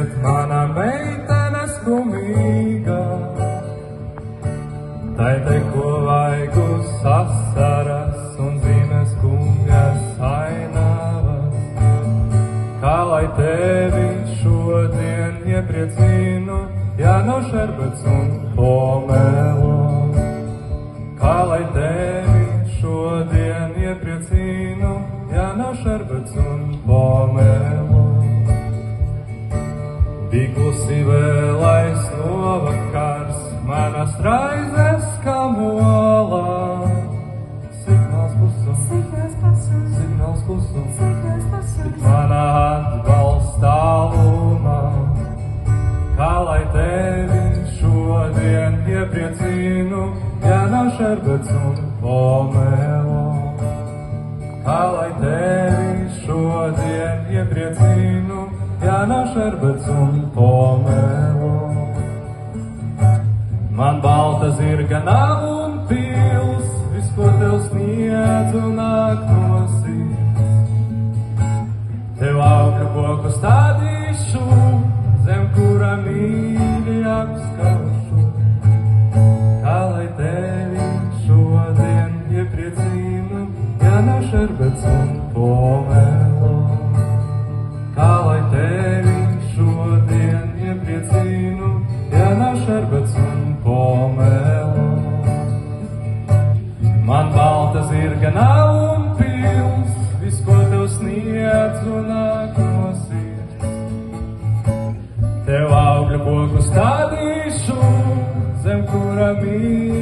iet mana meitene skumīgā, tai teko vaigu sasaras un zīmes kungas ainavas. Kā lai tevi šodien iepriecinu, ja nav šerbets un pomelo. Kā lai tevi šodien iepriecinu, ja nav šerbets un pomelo. Bija klusi vēlais novakars, manas raizes kā molā. Signāls klusums, tik manā atbalsts tālumā. Kā lai tevi šodien iepriecinu, ja nav šerbets un pomelo. Kā lai tevi šodien iepriecinu, ja nav šerbets un pomelo. Man balta zirga nav un pils, viss, ko tev sniedzu, nāk no sirds. Tev augļu koku stādīšu, zem kura mīļi apskaušu. Kā lai tevi šodien iepriecinu, ja nav šerbets un pomelo. Kā lai tevi šodien iepriecinu, ja nav šerbets un pomelo. Man balta zirga nav un pils, viss, ko tev sniedzu, nāk no sirds. Tev augļu koku stādīšu, zem kura mīļi